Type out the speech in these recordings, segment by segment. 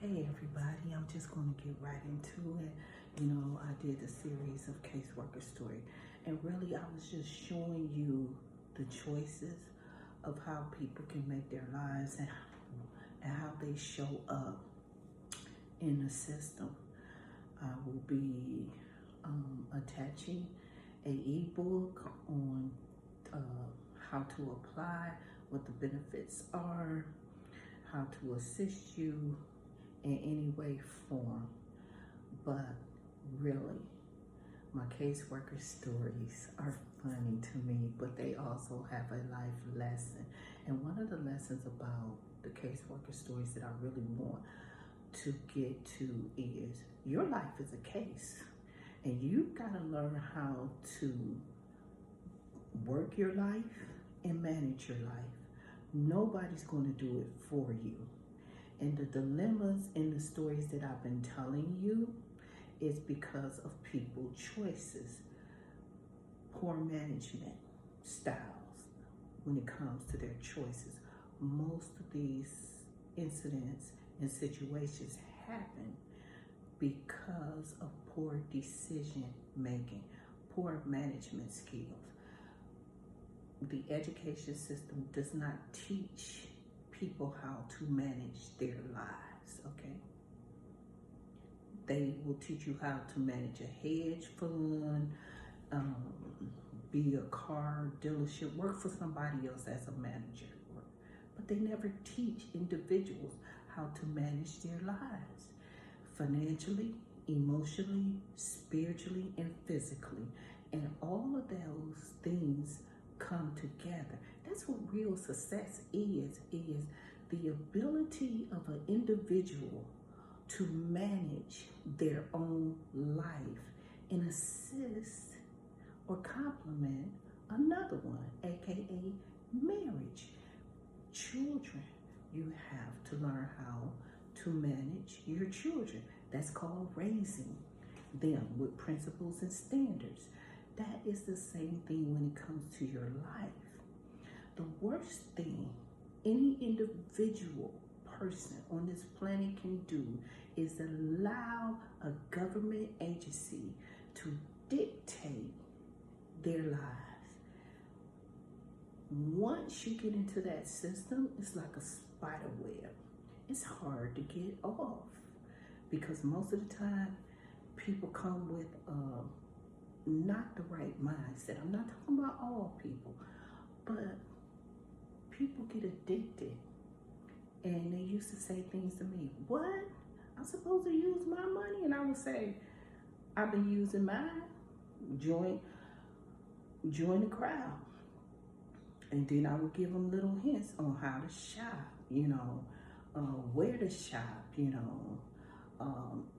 Hey everybody, I'm just going to get right into it. I did a series of caseworker story, and really I was just showing you the choices of how people can make their lives and how they show up in the system. I will be attaching a ebook on how to apply, what the benefits are, how to assist you in any way, form. But really, my caseworker stories are funny to me, but they also have a life lesson. And one of the lessons about the caseworker stories that I really want to get to is your life is a case, and you've got to learn how to work your life and manage your life. Nobody's going to do it for you. And the dilemmas in the stories that I've been telling you is because of people's choices, poor management styles when it comes to their choices. Most of these incidents and situations happen because of poor decision making, poor management skills. The education system does not teach people how to manage their lives, okay? They will teach you how to manage a hedge fund, be a car dealership, work for somebody else as a manager. But they never teach individuals how to manage their lives financially, emotionally, spiritually, and physically. And all of those things come together. That's what real success is the ability of an individual to manage their own life and assist or complement another one, aka marriage. Children, you have to learn how to manage your children. That's called raising them with principles and standards. That is the same thing when it comes to your life. The worst thing any individual person on this planet can do is allow a government agency to dictate their lives. Once you get into that system, it's like a spider web. It's hard to get off because most of the time people come with not the right mindset. I'm not talking about all people, but people get addicted. And they used to say things to me, what? I'm supposed to use my money? And I would say, I've been using mine. Join the crowd. And then I would give them little hints on how to shop, where to shop,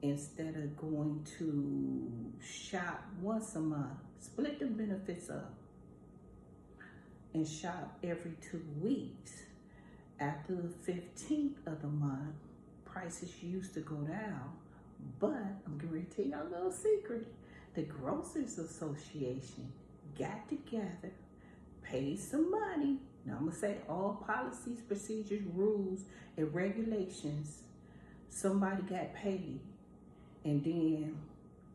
instead of going to shop once a month, split the benefits up and shop every 2 weeks. After the 15th of the month, prices used to go down, but I'm going to tell you a little secret. The Grocers Association got together, paid some money. Now I'm going to say all policies, procedures, rules, and regulations, somebody got paid, and then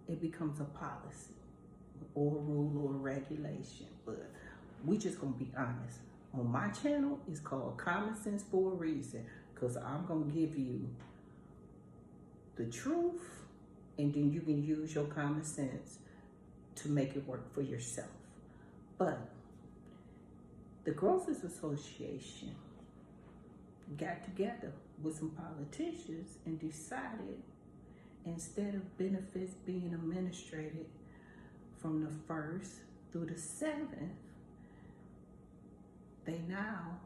it becomes a policy or a rule or a regulation. But we just going to be honest. On my channel, it's called Common Sense for a reason, because I'm going to give you the truth, and then you can use your common sense to make it work for yourself. But the Grocers Association got together with some politicians and decided, instead of benefits being administrated from the 1st through the 7th, they now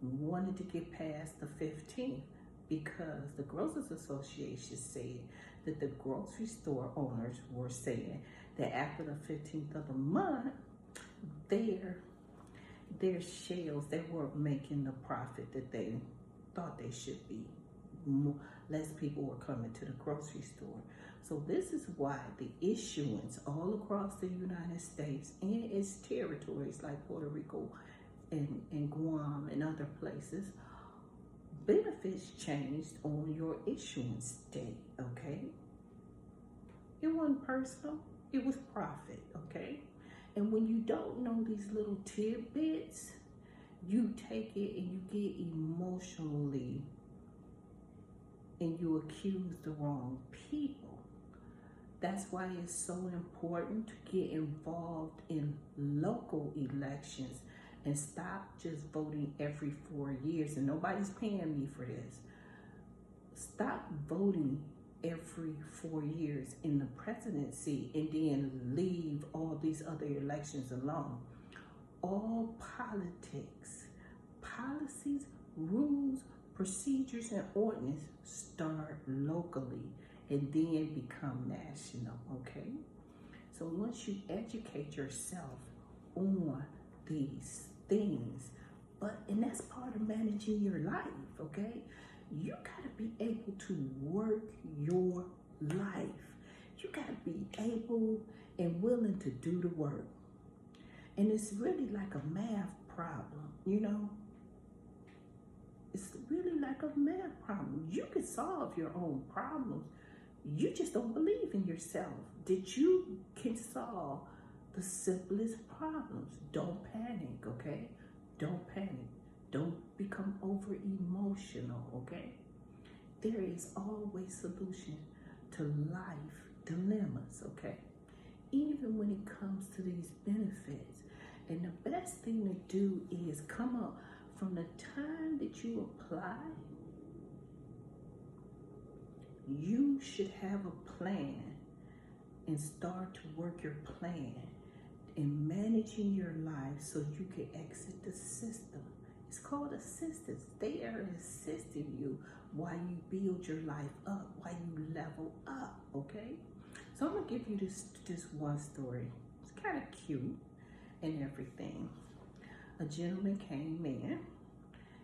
wanted to get past the 15th because the Grocers Association said that the grocery store owners were saying that after the 15th of the month, their shelves, they weren't making the profit that they thought they should be. Less people were coming to the grocery store. So this is why the issuance all across the United States and its territories like Puerto Rico and Guam and other places benefits changed on your issuance date, okay? It wasn't personal, it was profit, okay? And when you don't know these little tidbits, you take it and you get emotionally and you accuse the wrong people. That's why it's so important to get involved in local elections and stop just voting every 4 years. And nobody's paying me for this. Stop voting every 4 years in the presidency and then leave all these other elections alone. All politics, policies, rules, procedures, and ordinance start locally and then become national, okay? So once you educate yourself on these things, and that's part of managing your life, okay? You gotta be able to work your life. You gotta be able and willing to do the work. And it's really like a math problem, you know? It's really like a math problem. You can solve your own problems. You just don't believe in yourself that you can solve the simplest problems. Don't panic, okay? Don't panic. Don't become over emotional, okay? There is always solution to life dilemmas, okay? Even when it comes to these benefits. And the best thing to do is come up from the time that you apply. You should have a plan and start to work your plan in managing your life so you can exit the system. It's called assistance. They are assisting you while you build your life up, while you level up, okay? So I'm gonna give you this one story. It's kind of cute and everything. A gentleman came in,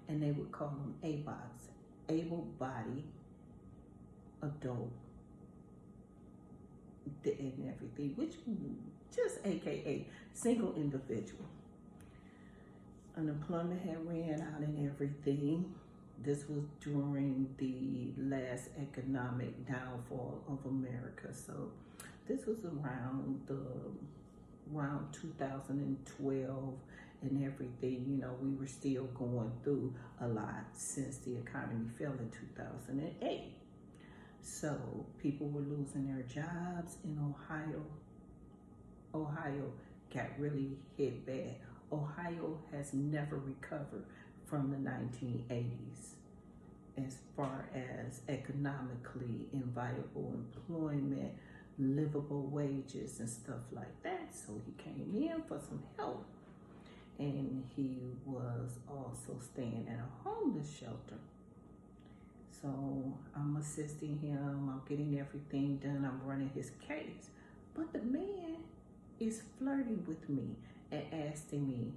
and they would call him ABOTs, able-bodied adult and everything, which just a.k.a. single individual. Unemployment had ran out and everything. This was during the last economic downfall of America. So this was around 2012 and everything. You know, we were still going through a lot since the economy fell in 2008. So people were losing their jobs in Ohio. Ohio got really hit bad. Ohio has never recovered from the 1980s as far as economically inviable employment, livable wages and stuff like that. So he came in for some help, and he was also staying at a homeless shelter. So I'm assisting him, I'm getting everything done, I'm running his case. But the man is flirting with me and asking me,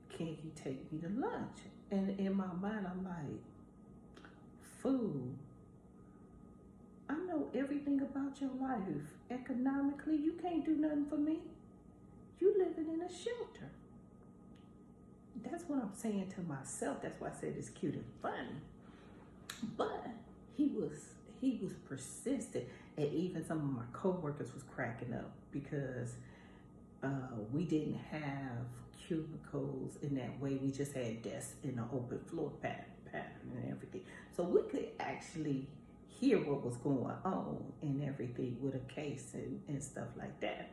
can he take me to lunch? And in my mind, I'm like, fool, I know everything about your life. Economically, you can't do nothing for me. You living in a shelter. That's what I'm saying to myself. That's why I said it's cute and funny. But he was persistent, and even some of my coworkers was cracking up because we didn't have cubicles in that way. We just had desks in an open floor pattern and everything. So we could actually hear what was going on and everything with a case and stuff like that.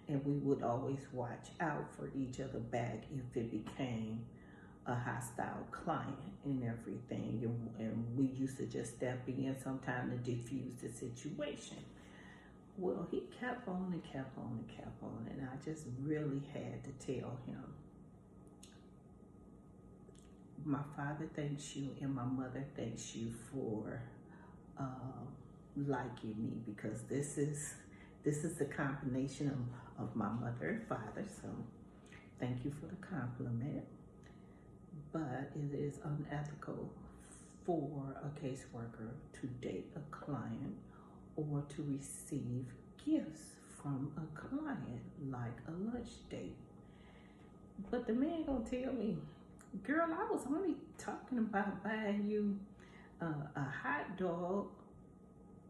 And we would always watch out for each other back if it became a hostile client and everything. And we used to just step in sometime to diffuse the situation. Well, he kept on and kept on and kept on, and I just really had to tell him, my father thanks you and my mother thanks you for liking me, because this is the combination of my mother and father. So thank you for the compliment. But it is unethical for a caseworker to date a client or to receive gifts from a client, like a lunch date. But the man gonna tell me, Girl, I was only talking about buying you a hot dog.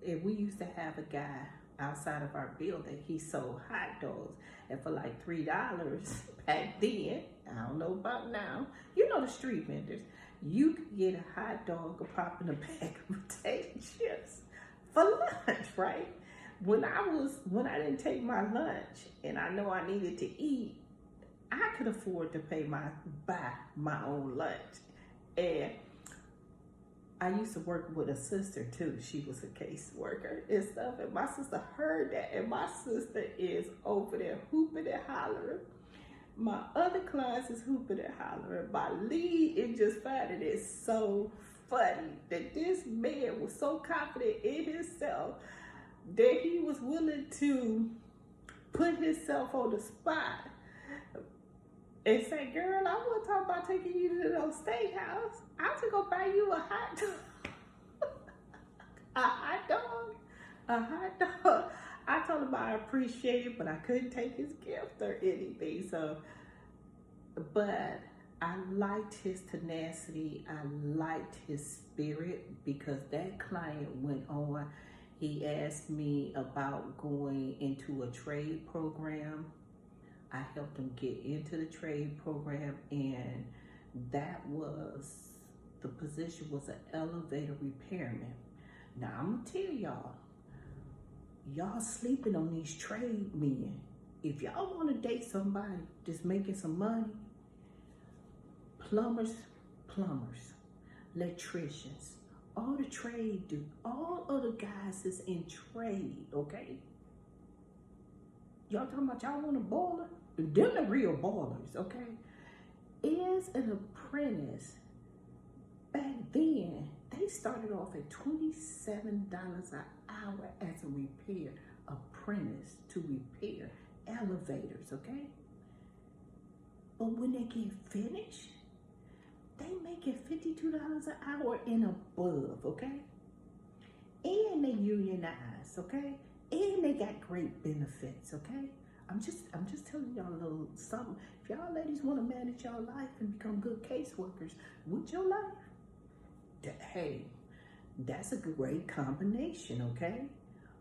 And we used to have a guy outside of our building. He sold hot dogs, and for like $3 back then, I don't know about now, you know the street vendors, you could get a hot dog or pop in a bag of potato chips for lunch, right? When I didn't take my lunch and I know I needed to eat, I could afford to buy my own lunch. And I used to work with a sister too. She was a caseworker and stuff. And my sister heard that. And my sister is over there hooping and hollering. My other clients is hooping and hollering. My lead is just finding it so funny that this man was so confident in himself that he was willing to put himself on the spot and say, girl, I want to talk about taking you to no steakhouse. I'm just going to buy you a hot dog. A hot dog? A hot dog. I told him I appreciate it, but I couldn't take his gift or anything. So, but I liked his tenacity. I liked his spirit, because that client went on. He asked me about going into a trade program. I helped him get into the trade program, and the position was an elevator repairman. Now I'm gonna tell y'all sleeping on these trade men. If y'all wanna date somebody that's making some money, plumbers, electricians, all the trade dudes, all of the guys that's in trade, okay? Y'all talking about y'all want a boiler? Them the real ballers, okay? As an apprentice, back then, they started off at $27 an hour as a repair apprentice to repair elevators, okay? But when they get finished, they make it $52 an hour and above, okay? And they unionize, okay? And they got great benefits, okay? I'm just telling y'all a little something. If y'all ladies want to manage y'all life and become good caseworkers with your life, hey, that's a great combination, okay?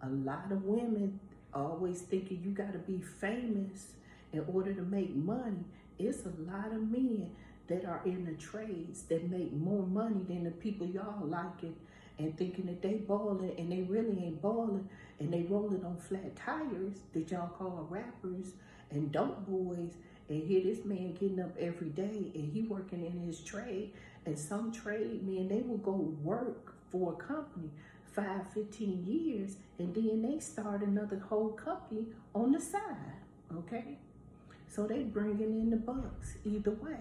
A lot of women always thinking you got to be famous in order to make money. It's a lot of men that are in the trades that make more money than the people y'all liking and thinking that they balling, and they really ain't balling, and they rolling on flat tires that y'all call rappers and dope boys. And here this man getting up every day and he working in his trade. And some trade men, they will go work for a company 5-15 years, and then they start another whole company on the side, okay? So they bringing in the bucks either way.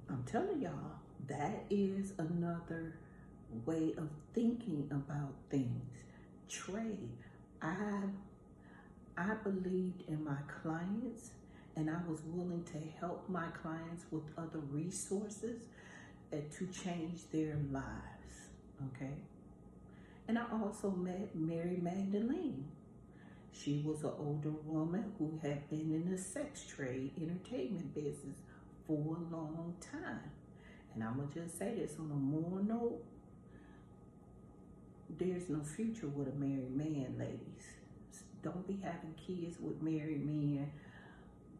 I'm telling y'all, that is another way of thinking about things. Trade. I believed in my clients, and I was willing to help my clients with other resources to change their lives, okay? And I also met Mary Magdalene. She was an older woman who had been in the sex trade, entertainment business for a long time. And I'm gonna just say this on a more note, there's no future with a married man, ladies. Don't be having kids with married men,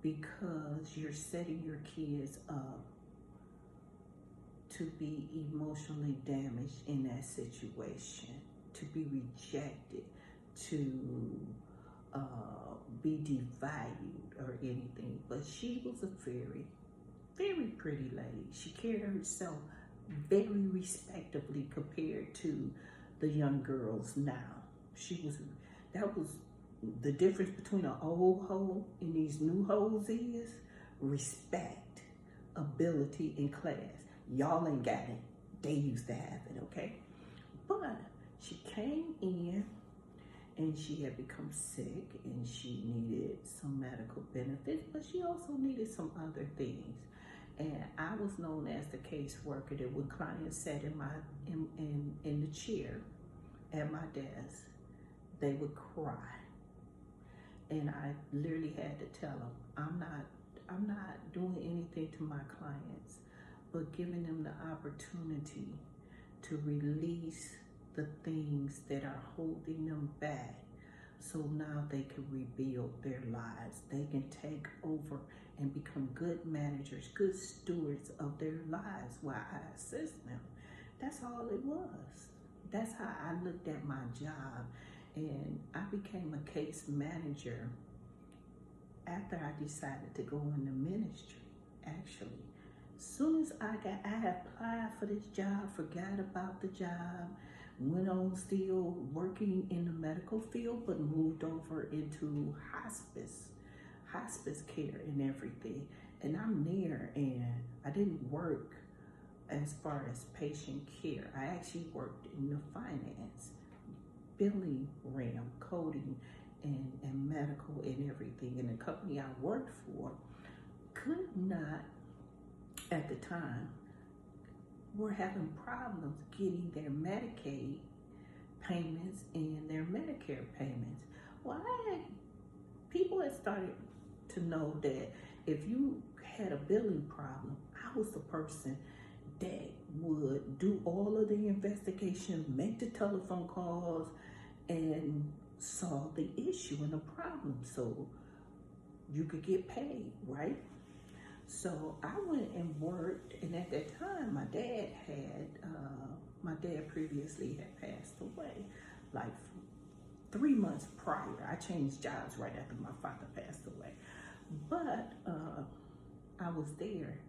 because you're setting your kids up to be emotionally damaged in that situation, to be rejected, to be devalued or anything. But she was a very, very pretty lady. She carried herself very respectably compared to the young girls now. That was the difference between an old hoe and these new hoes is respect, ability, and class. Y'all ain't got it. They used to have it, okay? But she came in and she had become sick and she needed some medical benefits, but she also needed some other things. And I was known as the caseworker that when clients sat in the chair at my desk, they would cry. And I literally had to tell them, I'm not doing anything to my clients, but giving them the opportunity to release the things that are holding them back. So now they can rebuild their lives. They can take over and become good managers, good stewards of their lives while I assist them. That's all it was. That's how I looked at my job. And I became a case manager after I decided to go into ministry, actually. Soon as I applied for this job, forgot about the job, went on still working in the medical field, but moved over into hospice care and everything. And I'm there, and I didn't work as far as patient care. I actually worked in the finance, billing realm, coding, and medical and everything. And the company I worked for could not, at the time, were having problems getting their Medicaid payments and their Medicare payments. Well, people had started to know that if you had a billing problem, I was the person that would do all of the investigation, make the telephone calls, and solve the issue and the problem so you could get paid, right? So I went and worked, and at that time, my dad previously had passed away, like 3 months prior. I changed jobs right after my father passed away. But I was there,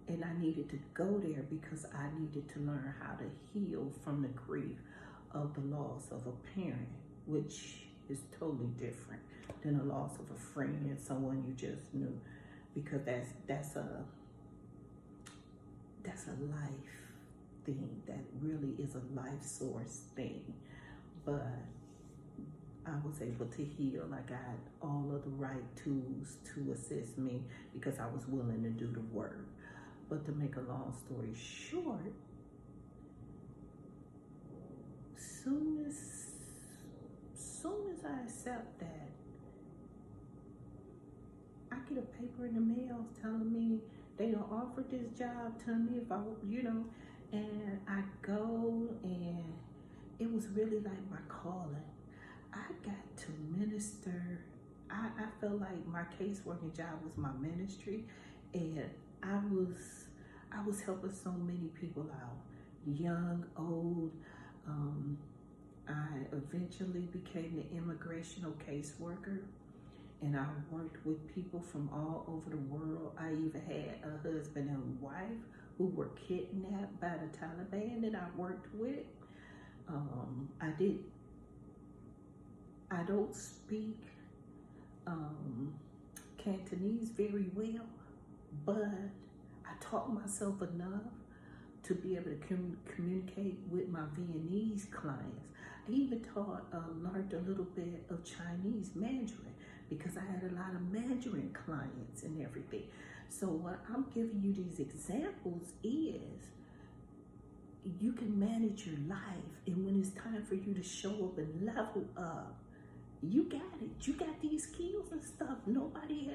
and I needed to go there because I needed to learn how to heal from the grief of the loss of a parent, which is totally different than the loss of a friend, someone you just knew, because that's a life thing. That really is a life source thing. But I was able to heal. I got all of the right tools to assist me because I was willing to do the work. But to make a long story short, soon as I accept that, I get a paper in the mail telling me they don't offer this job to me if I, and I go, and it was really like my calling. I got to minister. I felt like my caseworking job was my ministry, and I was helping so many people out, young, old. I eventually became the immigrational caseworker, and I worked with people from all over the world. I even had a husband and wife who were kidnapped by the Taliban that I worked with. I don't speak Cantonese very well, but I taught myself enough to be able to communicate with my Viennese clients. I even learned a little bit of Chinese Mandarin because I had a lot of Mandarin clients and everything. So what I'm giving you these examples is you can manage your life, and when it's time for you to show up and level up, you got it. You got these skills and stuff. Nobody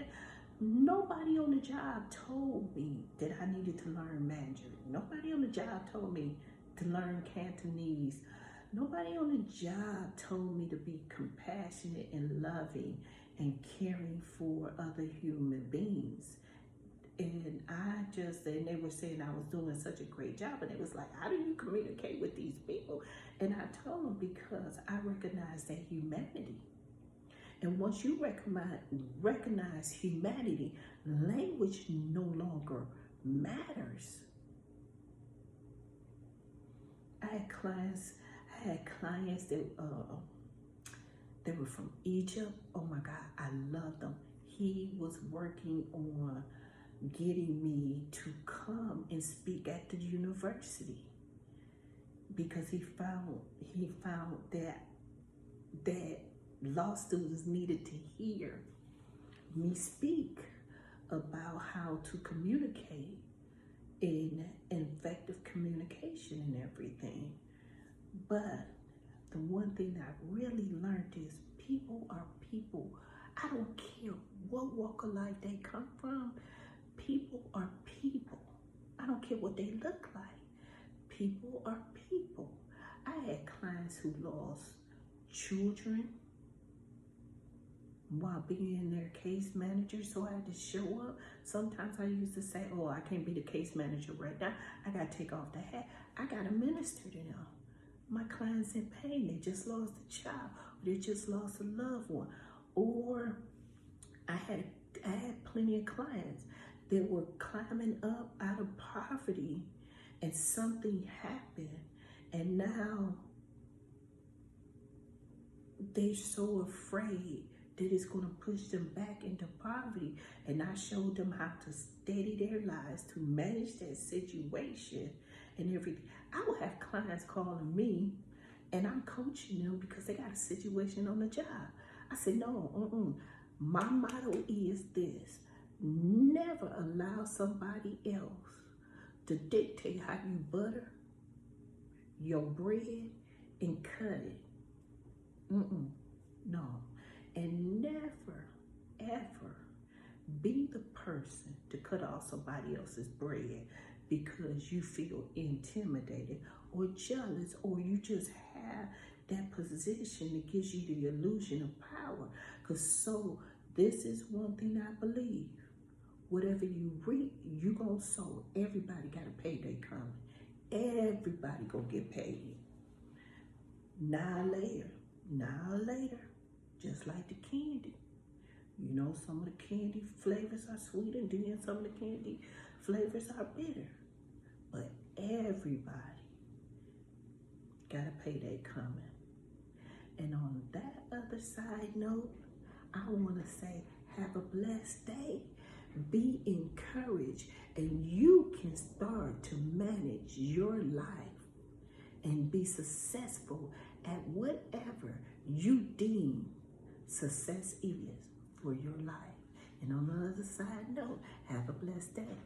on the job told me that I needed to learn Mandarin. Nobody on the job told me to learn Cantonese. Nobody on the job told me to be compassionate and loving and caring for other human beings. And they were saying I was doing such a great job, and it was like, how do you communicate with these people? And I told them, because I recognize their humanity. And once you recognize humanity, language no longer matters. I had clients that were from Egypt. Oh my God, I loved them. He was working on getting me to come and speak at the university because he found that law students needed to hear me speak about how to communicate in effective communication and everything. But the one thing that I really learned is people are people. I don't care what walk of life they come from. People are people. I don't care what they look like. People are people. I had clients who lost children while being their case manager, so I had to show up. Sometimes I used to say, oh, I can't be the case manager right now. I got to take off the hat. I got to minister to them. My clients in pain, they just lost a child, or they just lost a loved one. Or I had plenty of clients that were climbing up out of poverty and something happened, and now they're so afraid that it's going to push them back into poverty. And I showed them how to steady their lives, to manage that situation and everything. I will have clients calling me and I'm coaching them because they got a situation on the job. I said, no, my motto is this: never allow somebody else to dictate how you butter your bread and cut it. No. And never, ever be the person to cut off somebody else's bread because you feel intimidated or jealous, or you just have that position that gives you the illusion of power. Because this is one thing I believe. Whatever you reap, you gonna sow. Everybody got a payday coming. Everybody gonna get paid. Now later, just like the candy. You know, some of the candy flavors are sweet, and then some of the candy flavors are bitter. But everybody got a payday coming. And on that other side note, I want to say, have a blessed day. Be encouraged, and you can start to manage your life and be successful at whatever you deem success is for your life. And on the other side note, have a blessed day.